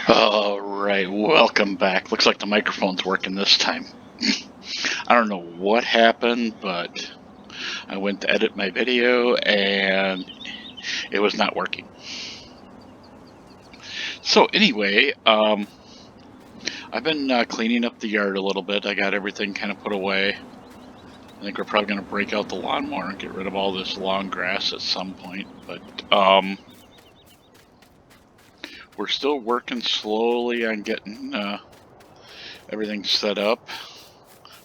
Alright, welcome back. Looks like the microphone's working this time. I don't know what happened, but I went to edit my video and it was not working. So anyway, I've been cleaning up the yard a little bit. I got everything kind of put away. I think we're probably going to break out the lawnmower and get rid of all this long grass at some point, but we're still working slowly on getting everything set up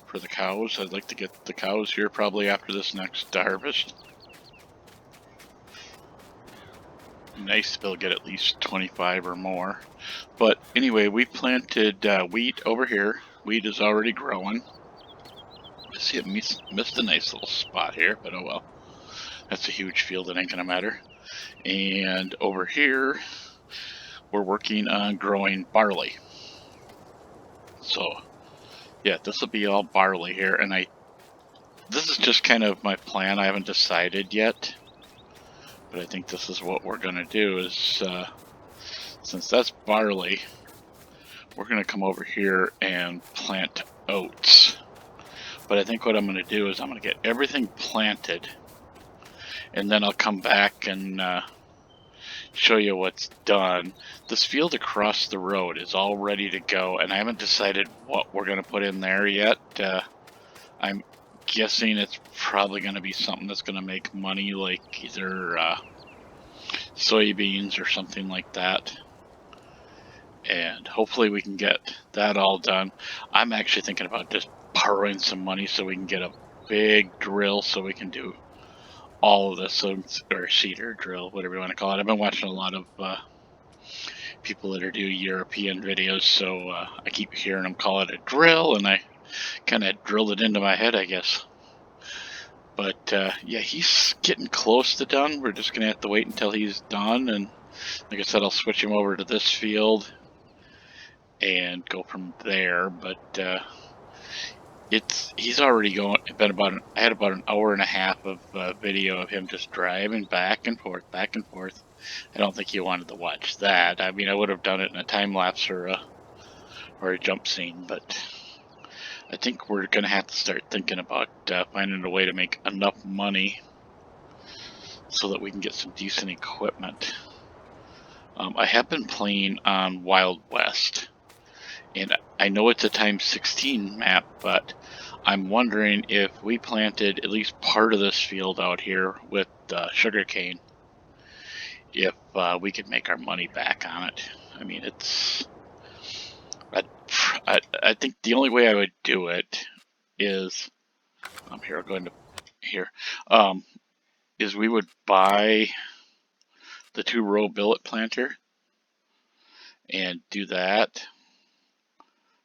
for the cows. I'd like to get the cows here probably after this next harvest. Nice to be able to get at least 25 or more. But anyway, we planted wheat over here. Wheat is already growing. I see it missed a nice little spot here, but oh well. That's a huge field, it ain't gonna matter. And over here, we're working on growing barley. So yeah, this will be all barley here, and this is just kind of my plan. I haven't decided yet, but I think this is what we're gonna do. Is since that's barley, we're gonna come over here and plant oats. But I think what I'm gonna do is I'm gonna get everything planted, and then I'll come back and show you what's done. This field across the road is all ready to go, and I haven't decided what we're gonna put in there yet. I'm guessing it's probably gonna be something that's gonna make money, like either soybeans or something like that. And hopefully we can get that all done. I'm actually thinking about just borrowing some money so we can get a big drill so we can do all of this, or seeder drill, whatever you want to call it. I've been watching a lot of people that do European videos, so I keep hearing them call it a drill, and I kind of drilled it into my head, I guess. But yeah, he's getting close to done. We're just gonna have to wait until he's done, and like I said, I'll switch him over to this field and go from there. But he's already been I had about an hour and a half of video of him just driving back and forth. I don't think he wanted to watch that. I mean, I would have done it in a time lapse or a jump scene, but I think we're gonna have to start thinking about finding a way to make enough money so that we can get some decent equipment. I have been playing on Wild West, and I know it's a times 16 map, but I'm wondering if we planted at least part of this field out here with sugarcane, if we could make our money back on it. I mean, I think the only way I would do it is, here, going to here, is we would buy the 2-row billet planter and do that.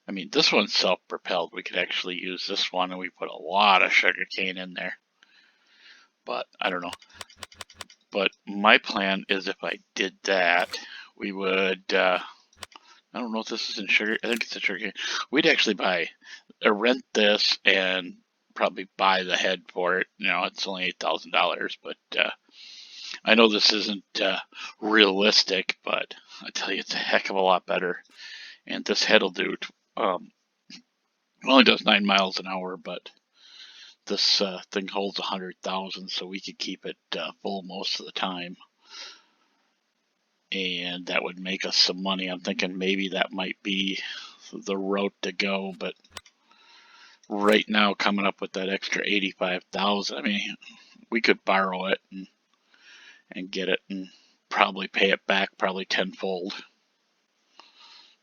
I mean, this one's self-propelled. We could actually use this one, and we put a lot of sugarcane in there. But I don't know. But my plan is if I did that, we would, I don't know if this is in sugar. I think it's in sugarcane. We'd actually rent this and probably buy the head for it. You know, it's only $8,000, but I know this isn't realistic, but I tell you, it's a heck of a lot better. And this head will do. It only does 9 miles an hour, but this thing holds 100,000, so we could keep it full most of the time, and that would make us some money. I'm thinking maybe that might be the route to go, but right now, coming up with that extra 85,000, I mean, we could borrow it and get it and probably pay it back probably tenfold.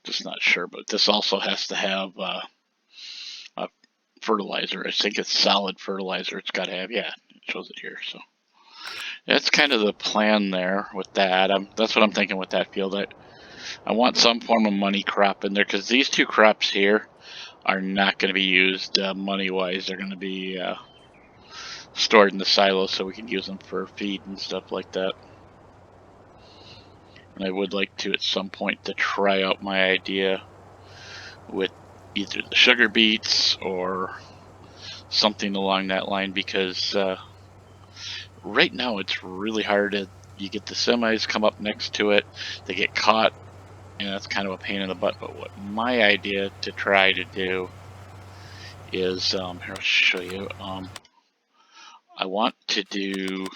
Just not sure, but this also has to have a fertilizer. I think it's solid fertilizer. It's got to have, yeah, it shows it here. So that's kind of the plan there with that. That's what I'm thinking with that field. I want some form of money crop in there, because these two crops here are not going to be used money-wise. They're going to be stored in the silos so we can use them for feed and stuff like that. And I would like to, at some point, to try out my idea with either the sugar beets or something along that line, because right now it's really hard. You get the semis come up next to it, they get caught, and that's kind of a pain in the butt. But what my idea to try to do is, here I'll show you. I want to do,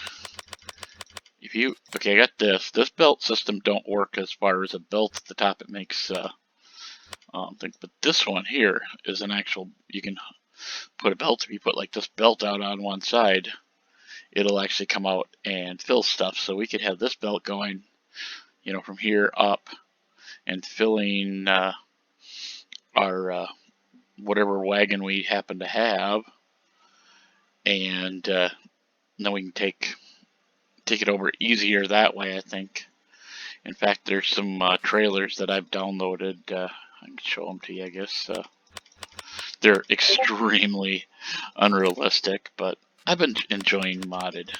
okay, I got this. This belt system don't work as far as a belt at the top. It makes things, but this one here is an actual. You can put a belt. If you put like this belt out on one side, it'll actually come out and fill stuff. So we could have this belt going, from here up and filling our whatever wagon we happen to have, and then we can take it over easier that way, I think. In fact, there's some trailers that I've downloaded. I can show them to you, I guess. They're extremely unrealistic, but I've been enjoying modded.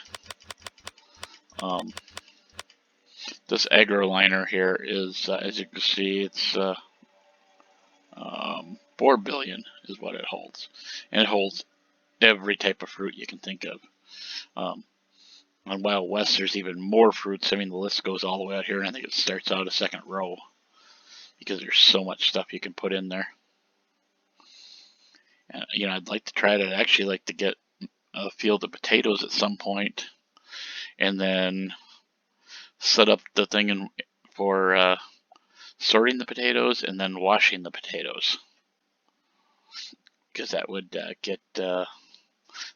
This aggro liner here is, as you can see, it's 4 billion is what it holds. And it holds every type of fruit you can think of. On Wild West, there's even more fruits. I mean, the list goes all the way out here, and I think it starts out a second row because there's so much stuff you can put in there. And, I'd like to try to actually like to get a field of potatoes at some point, and then set up the thing for sorting the potatoes and then washing the potatoes, because that would get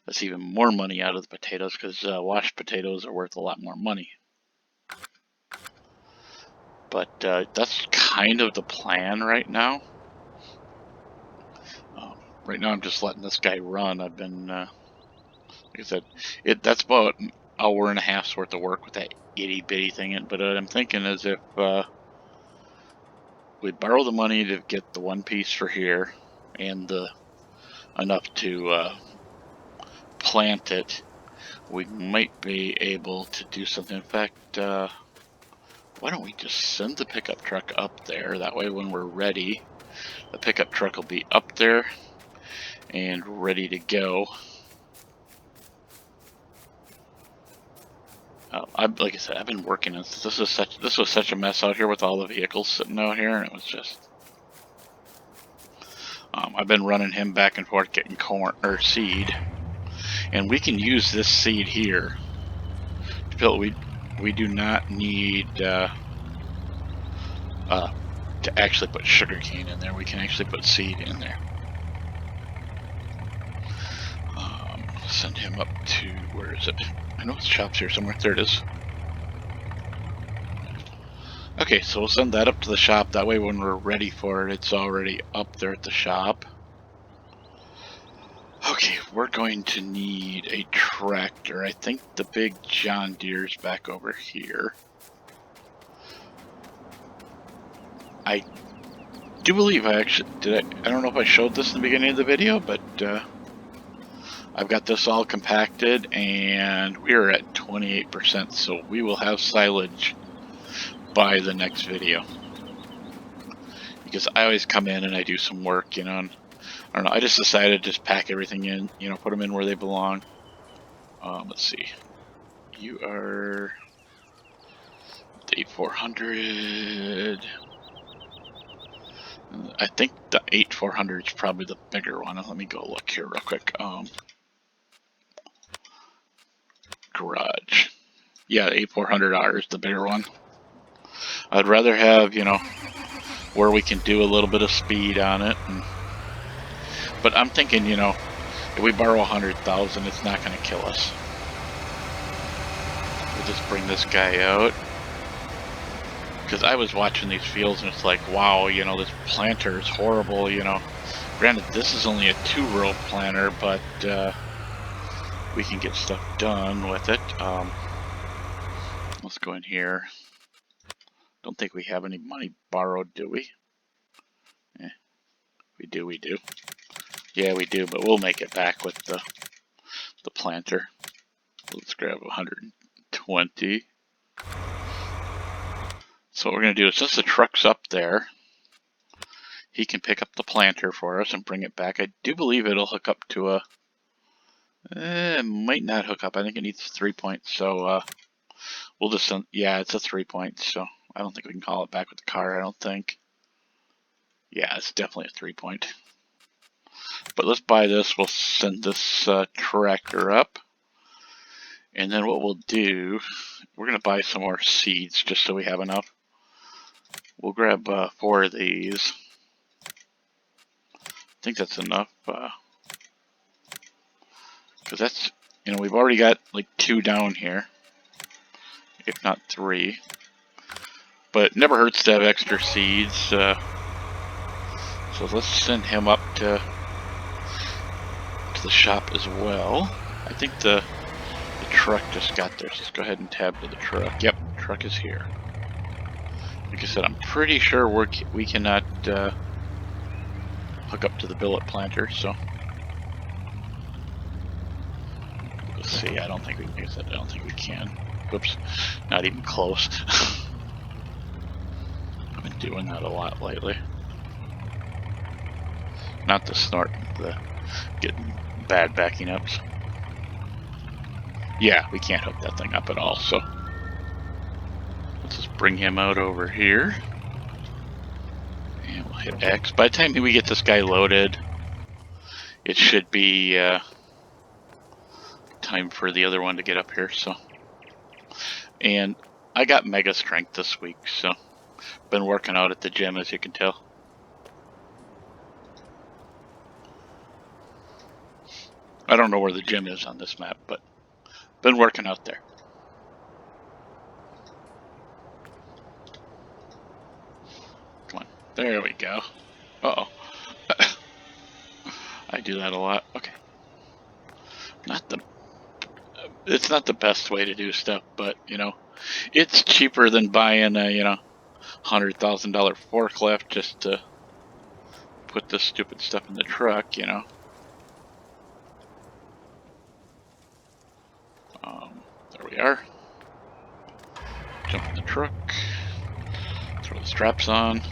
that's even more money out of the potatoes, because washed potatoes are worth a lot more money. But that's kind of the plan right now. Right now I'm just letting this guy run. I've been, like I said, that's about an hour and a half's worth of work with that itty bitty thing. But what I'm thinking is if we borrow the money to get the one piece for here and enough to plant it, we might be able to do something. In fact, why don't we just send the pickup truck up there? That way when we're ready, the pickup truck will be up there and ready to go. Like I said, I've been working on this. This was such a mess out here with all the vehicles sitting out here, and it was just. I've been running him back and forth getting corn or seed, and we can use this seed here. We do not need to actually put sugarcane in there. We can actually put seed in there. Send him up to, where is it? I know it's shop's here somewhere. There it is. Okay, so we'll send that up to the shop. That way when we're ready for it, it's already up there at the shop. Okay, we're going to need a tractor. I think the big John Deere's back over here. I do believe I actually did. I don't know if I showed this in the beginning of the video, but I've got this all compacted and we're at 28%, so we will have silage by the next video. Because I always come in and I do some work, and I don't know, I just decided to just pack everything in, put them in where they belong. Let's see. You are the 8400. I think the 8400 is probably the bigger one. Let me go look here real quick. Garage. Yeah, the 8400R is the bigger one. I'd rather have, where we can do a little bit of speed on it. But I'm thinking, if we borrow 100,000, it's not going to kill us. We'll just bring this guy out. Because I was watching these fields and it's like, wow, this planter is horrible, Granted, this is only a 2-row planter, but we can get stuff done with it. Let's go in here. Don't think we have any money borrowed, do we? We do. Yeah, we do, but we'll make it back with the planter. Let's grab 120. So what we're going to do is, since the truck's up there, he can pick up the planter for us and bring it back. I do believe it'll hook up to a... it might not hook up. I think it needs 3 points. So we'll just send... Yeah, it's a 3 point. So I don't think we can call it back with the car, I don't think. Yeah, it's definitely a 3-point. But let's buy this. We'll send this tractor up. And then what we'll do, we're going to buy some more seeds just so we have enough. We'll grab 4 of these. I think that's enough. Because that's, we've already got like 2 down here. If not 3. But it never hurts to have extra seeds. So let's send him up to the shop as well. I think the truck just got there, so let's go ahead and tab to the truck. Yep, the truck is here. Like I said, I'm pretty sure we cannot hook up to the billet planter, so let's see. I don't think we can. I don't think we can. Whoops, not even close. I've been doing that a lot lately. Not the snort, the getting bad backing ups. Yeah, we can't hook that thing up at all, so let's just bring him out over here. And we'll hit X. By the time we get this guy loaded, it should be time for the other one to get up here, so. And I got mega strength this week, so been working out at the gym, as you can tell. I don't know where the gym is on this map, but been working out there. Come on. There we go. Uh-oh. I do that a lot. Okay. It's not the best way to do stuff, but, it's cheaper than buying a, $100,000 forklift just to put this stupid stuff in the truck, There we are. Jump in the truck. Throw the straps on.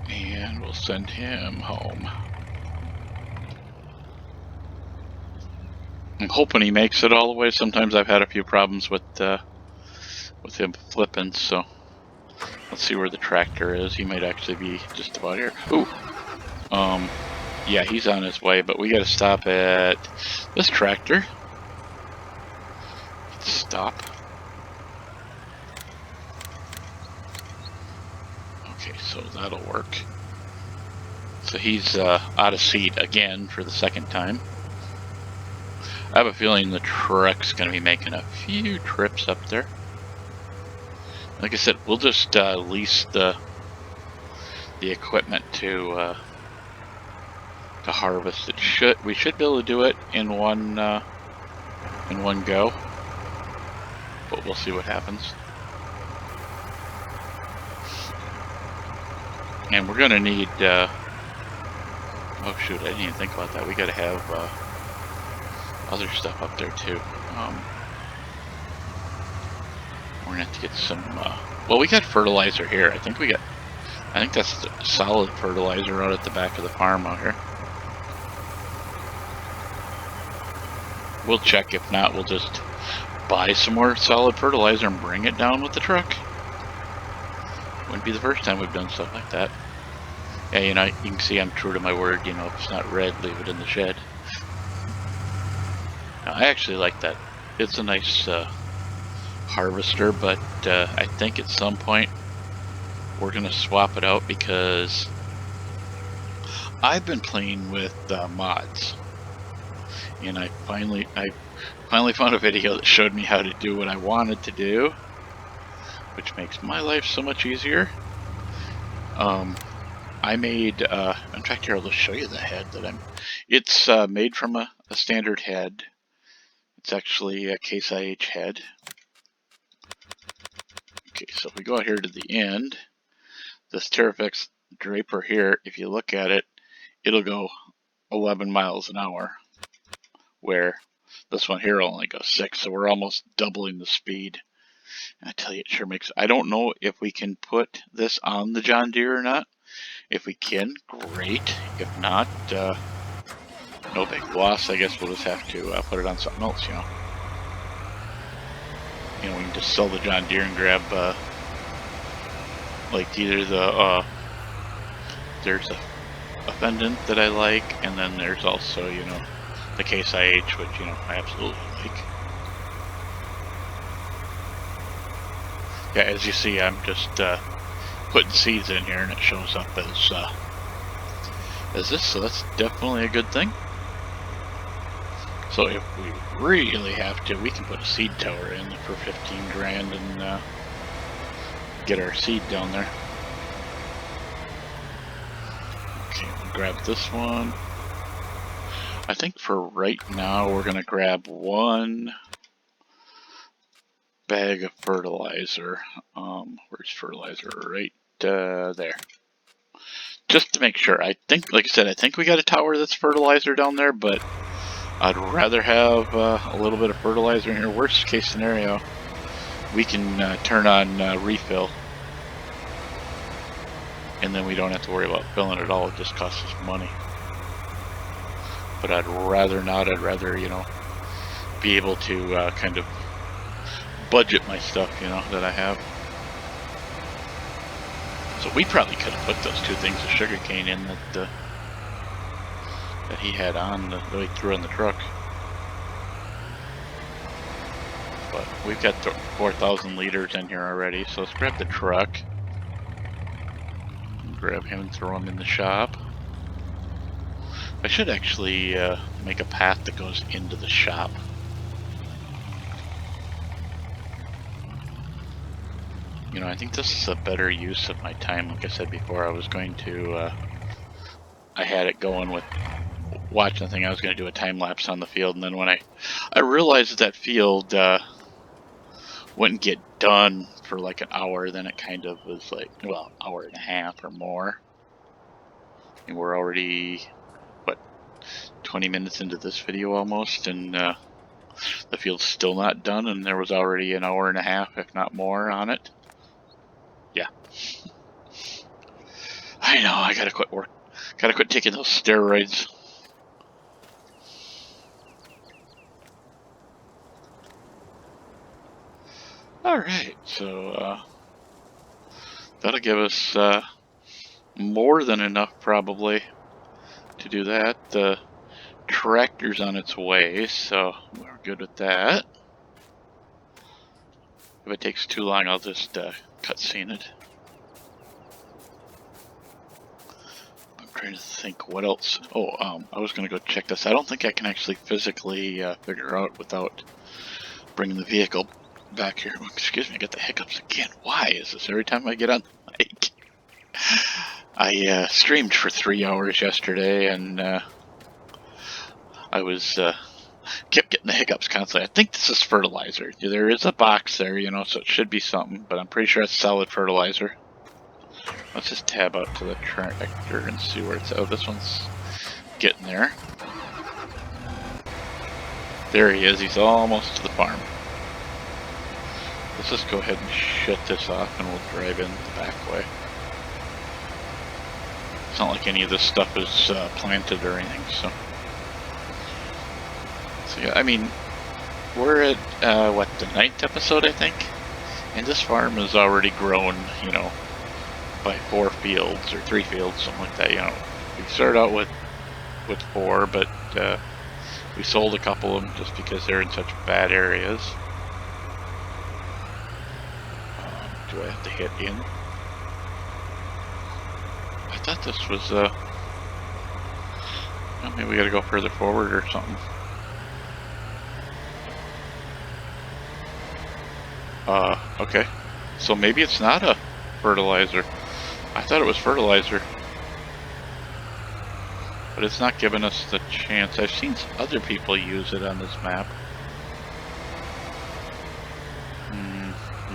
And we'll send him home. I'm hoping he makes it all the way. Sometimes I've had a few problems with him flipping, so let's see where the tractor is. He might actually be just about here. Ooh. Yeah, he's on his way, but we gotta stop at this tractor. Stop. Okay, so that'll work. So he's out of seat again for the 2nd time. I have a feeling the truck's gonna be making a few trips up there. Like I said, we'll just lease the equipment to harvest it. We should be able to do it in one go, but we'll see what happens. And we're gonna need. Oh shoot! I didn't even think about that. We gotta have other stuff up there too. We're gonna have to get some. Well, we got fertilizer here. I think that's the solid fertilizer out at the back of the farm out here. We'll check. If not, we'll just buy some more solid fertilizer and bring it down with the truck. Wouldn't be the first time we've done stuff like that. Yeah, you can see I'm true to my word. If it's not red, leave it in the shed. Now, I actually like that. It's a nice harvester, but I think at some point we're gonna swap it out because I've been playing with mods. And I finally found a video that showed me how to do what I wanted to do, which makes my life so much easier. I made, in fact, here I'll just show you the head that it's made from a standard head. It's actually a Case IH head. Okay, so if we go out here to the end, this Terraflex draper here, if you look at it, it'll go 11 miles an hour. Where this one here only goes 6, so we're almost doubling the speed. And I tell you, it sure makes. I don't know if we can put this on the John Deere or not. If we can, great. If not, no big loss. I guess we'll just have to put it on something else, you know, we can just sell the John Deere and grab like either the there's a Fendant that I like, and then there's also, you know, the Case IH, which, you know, I absolutely like. Yeah, as you see, I'm just putting seeds in here, and it shows up as this, so that's definitely a good thing. So if we really have to, we can put a seed tower in for 15 grand and get our seed down there. Okay, we'll grab this one. I think for right now, we're gonna grab one bag of fertilizer. Where's fertilizer? Right there. Just to make sure. I think, like I said, I think we got a tower that's fertilizer down there, but I'd rather have a little bit of fertilizer in here. Worst case scenario, we can turn on refill, and then we don't have to worry about filling it all. It just costs us money. But I'd rather not. I'd rather, you know, be able to kind of budget my stuff, you know, that I have. So we probably could have put those two things of sugarcane in that he had on that he threw in the truck. But we've got 4,000 liters in here already, so let's grab the truck. Grab him and throw him in the shop. I should actually make a path that goes into the shop. You know, I think this is a better use of my time. Like I said before, I was going to, I had it going with watching the thing. I was going to do a time lapse on the field, and then when I realized that field wouldn't get done for like an hour, then it kind of was like, well, hour and a half or more. And we're already, what, 20 minutes into this video almost, and the field's still not done, and there was already an hour and a half, if not more, on it. Yeah. I know, I gotta quit work. Gotta quit taking those steroids. Alright, so that'll give us more than enough probably to do that. The tractor's on its way, so we're good with that. If it takes too long, I'll just cutscene it. I'm trying to think what else. Oh, I was gonna go check this. I don't think I can actually physically figure out without bringing the vehicle back here. Excuse me, I got the hiccups again. Why is this every time I get on the mic? I streamed for 3 hours yesterday, and I was kept getting the hiccups constantly. I think this is fertilizer. There is a box there, you know, so it should be something, but I'm pretty sure it's solid fertilizer. Let's just tab out to the tractor and see where it's at. Oh, this one's getting there. There he is. He's almost to the farm. Let's just go ahead and shut this off, and we'll drive in the back way. It's not like any of this stuff is planted or anything, so yeah, I mean, we're at, what, the 9th episode, I think? And this farm is already grown, you know, by 4 fields, or 3 fields, something like that, you know. We started out with 4, but we sold a couple of them just because they're in such bad areas. Do I have to hit in? I thought this was, well, maybe we gotta go further forward or something. Okay. So maybe it's not a fertilizer. I thought it was fertilizer. But it's not giving us the chance. I've seen other people use it on this map.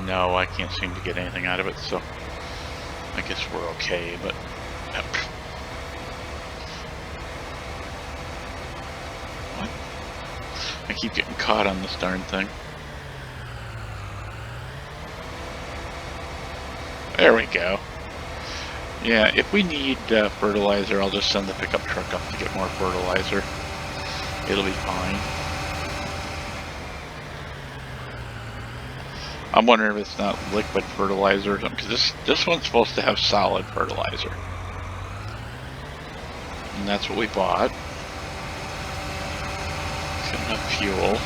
No, I can't seem to get anything out of it, so I guess we're okay, but what? I keep getting caught on this darn thing. There we go. Yeah, if we need fertilizer, I'll just send the pickup truck up to get more fertilizer. It'll be fine. I'm wondering if it's not liquid fertilizer or something, because this one's supposed to have solid fertilizer. And that's what we bought. Got enough fuel.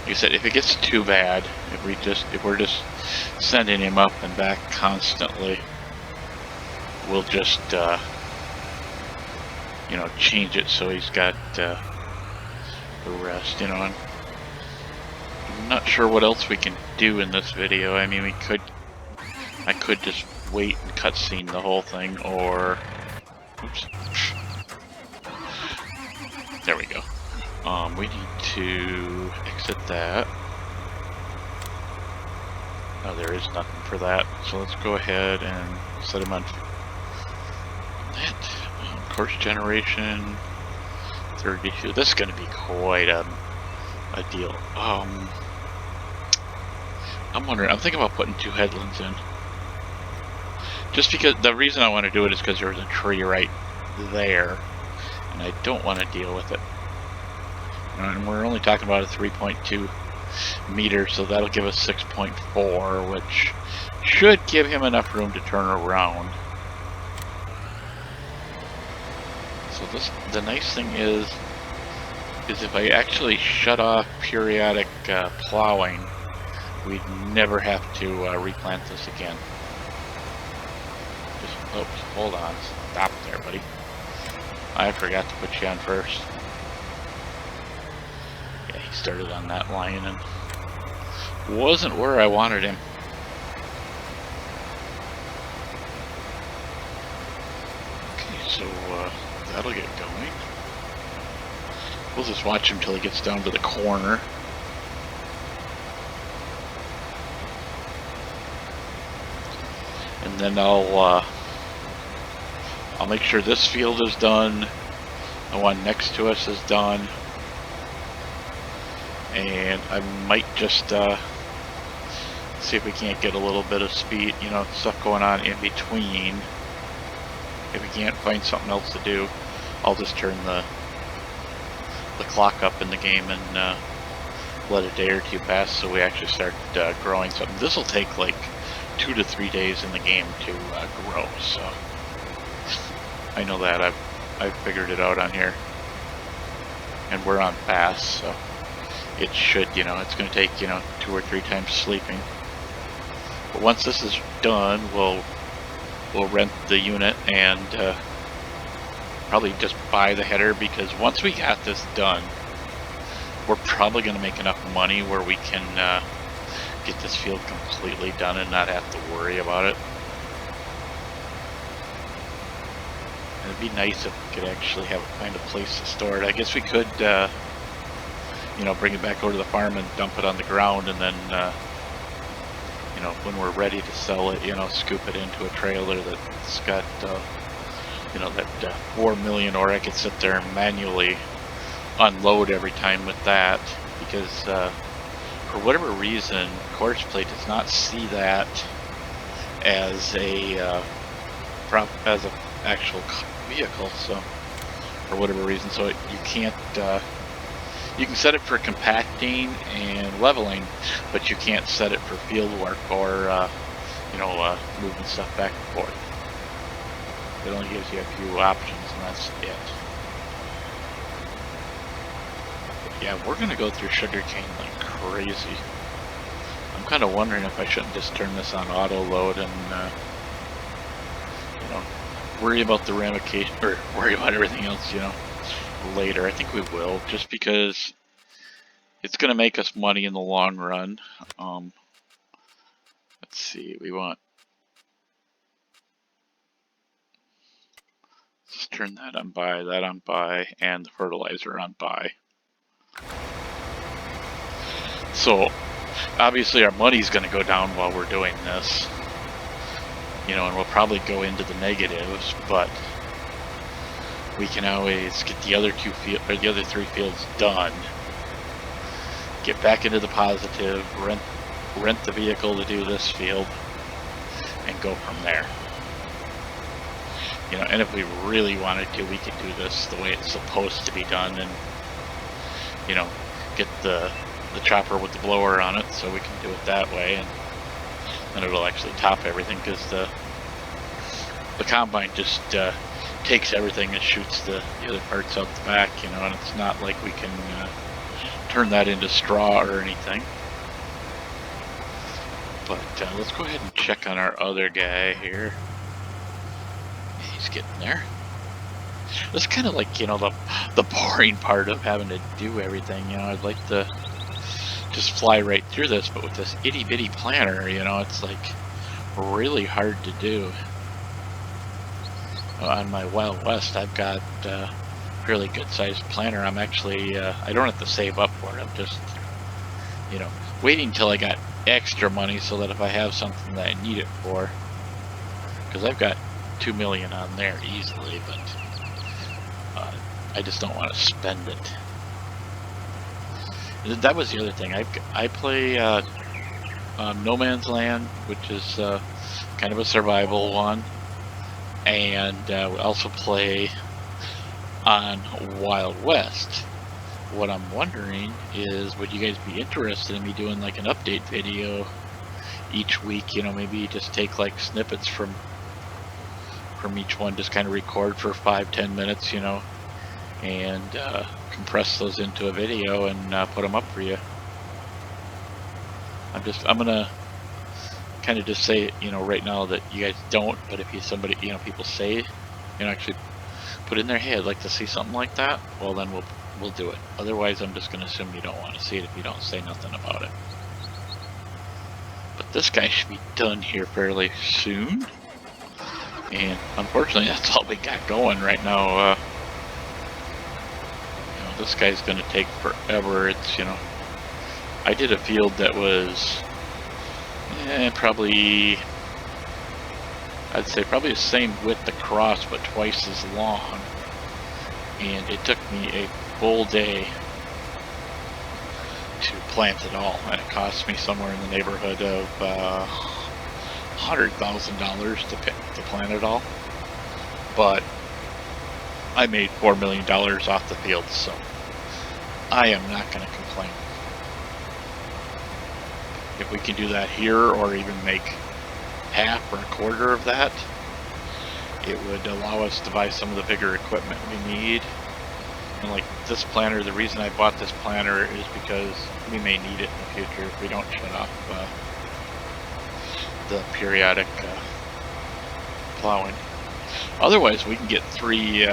Like I said, if it gets too bad, if we're just sending him up and back constantly, we'll just you know, change it so he's got the rest, you know. And I'm not sure what else we can do in this video. I mean, I could just wait and cutscene the whole thing, or oops. There we go. We need to exit that. Oh, there is nothing for that. So let's go ahead and set him on that. Course generation 32. This is going to be quite a deal. I'm wondering. I'm thinking about putting 2 headlands in. Just because the reason I want to do it is because there's a tree right there, and I don't want to deal with it. And we're only talking about a 3.2 meter, so that'll give us 6.4, which should give him enough room to turn around. So the nice thing is if I actually shut off periodic plowing, we'd never have to replant this again. Just, oops, hold on, stop there, buddy. I forgot to put you on first. Yeah, he started on that line and wasn't where I wanted him. Okay, so that'll get going. We'll just watch him till he gets down to the corner. And then I'll make sure this field is done. The one next to us is done. And I might just see if we can't get a little bit of speed, you know, stuff going on in between. If we can't find something else to do, I'll just turn the clock up in the game and let a day or two pass so we actually start growing something. This will take like 2 to 3 days in the game to grow, so I know that. I've figured it out on here, and we're on pass, so it should, you know, it's going to take, you know, 2 or 3 times sleeping. But once this is done, we'll rent the unit and probably just buy the header, because once we got this done, we're probably going to make enough money where we can get this field completely done and not have to worry about it. And it'd be nice if we could actually find a place to store it. I guess we could, you know, bring it back over to the farm and dump it on the ground, and then, you know, when we're ready to sell it, you know, scoop it into a trailer that's got, you know, that 4 million, or I could sit there and manually unload every time with that, because for whatever reason, Course Play does not see that as a actual vehicle. So for whatever reason, so you can't. You can set it for compacting and leveling, but you can't set it for field work or you know, moving stuff back and forth. It only gives you a few options, and that's it. But yeah, we're gonna go through sugarcane like crazy. I'm kind of wondering if I shouldn't just turn this on auto load and you know, worry about the ramification, or worry about everything else, you know, later. I think we will, just because it's gonna make us money in the long run. Let's see, we want. Let's turn that on buy, and the fertilizer on buy. So obviously our money's going to go down while we're doing this, you know, and we'll probably go into the negatives, but we can always get the other 3 fields done, get back into the positive, rent the vehicle to do this field, and go from there. You know, and if we really wanted to, we could do this the way it's supposed to be done, and, you know, get the the chopper with the blower on it, so we can do it that way, and then it'll actually top everything, because the combine just takes everything and shoots the other parts out the back, you know, and it's not like we can turn that into straw or anything. But let's go ahead and check on our other guy here. He's getting there. That's kind of like, you know, the boring part of having to do everything. You know, I'd like to just fly right through this, but with this itty bitty planner, you know, it's like really hard to do. On my Wild West, I've got a fairly good sized planner. I'm actually, I don't have to save up for it. I'm just, you know, waiting till I got extra money so that if I have something that I need it for, because I've got 2 million on there easily, but I just don't want to spend it. That was the other thing. I play No Man's Land, which is kind of a survival one, and we also play on Wild West. What I'm wondering is, would you guys be interested in me doing like an update video each week? You know, maybe just take like snippets from each one, just kind of record for 5-10 minutes, you know, and compress those into a video and put them up for you. I'm gonna kind of just say, you know, right now that you guys don't, but if somebody, you know, people say, you know, actually put in their head, I'd like to see something like that, well then we'll do it. Otherwise, I'm just gonna assume you don't want to see it if you don't say nothing about it. But this guy should be done here fairly soon. And unfortunately, that's all we got going right now. You know, this guy's going to take forever. It's, you know, I did a field that was probably, I'd say probably the same width across, but twice as long. And it took me a full day to plant it all, and it cost me somewhere in the neighborhood of $100,000 to plant it all, but I made $4 million off the field, so I am not going to complain. If we can do that here, or even make half or a quarter of that, it would allow us to buy some of the bigger equipment we need. And like this planter, the reason I bought this planter is because we may need it in the future if we don't shut off the periodic plowing. Otherwise, we can get three.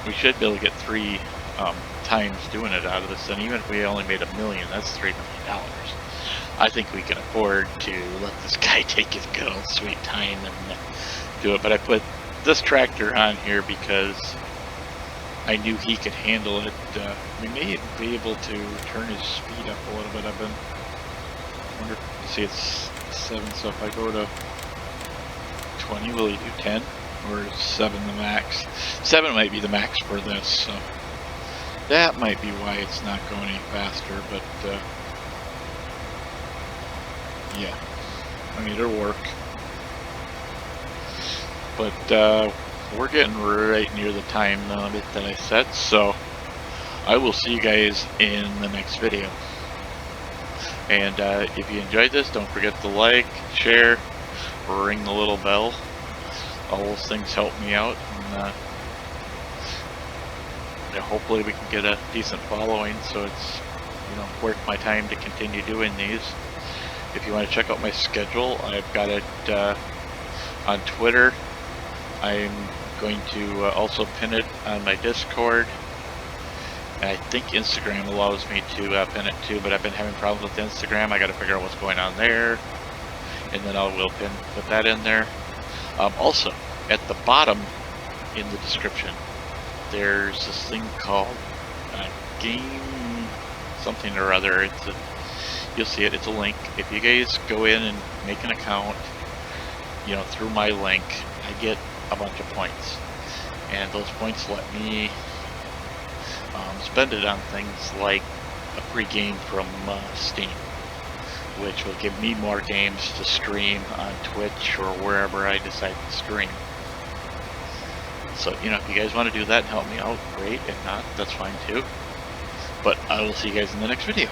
We should be able to get 3 times doing it out of this. And even if we only made $1 million, that's $3 million. I think we can afford to let this guy take his good old sweet time and do it. But I put this tractor on here because I knew he could handle it. We may be able to turn his speed up a little bit. I've been wonder. See, it's 7, so if I go to 20, will he do 10? Or is 7 the max? 7 might be the max for this, so that might be why it's not going any faster, but yeah, I mean, it'll work. But we're getting right near the time limit that I set, so I will see you guys in the next video. And if you enjoyed this, don't forget to like, share, ring the little bell. All those things help me out, and hopefully we can get a decent following, so it's, you know, worth my time to continue doing these. If you want to check out my schedule, I've got it on Twitter. I'm going to also pin it on my Discord. I think Instagram allows me to pin it too, but I've been having problems with Instagram. I got to figure out what's going on there, and then I will put that in there. Also, at the bottom in the description, there's this thing called game something or other. You'll see it. It's a link. If you guys go in and make an account, you know, through my link, I get a bunch of points, and those points let me spend it on things like a free game from Steam, which will give me more games to stream on Twitch or wherever I decide to stream. So, you know, if you guys want to do that and help me out, great. If not, that's fine too. But I will see you guys in the next video.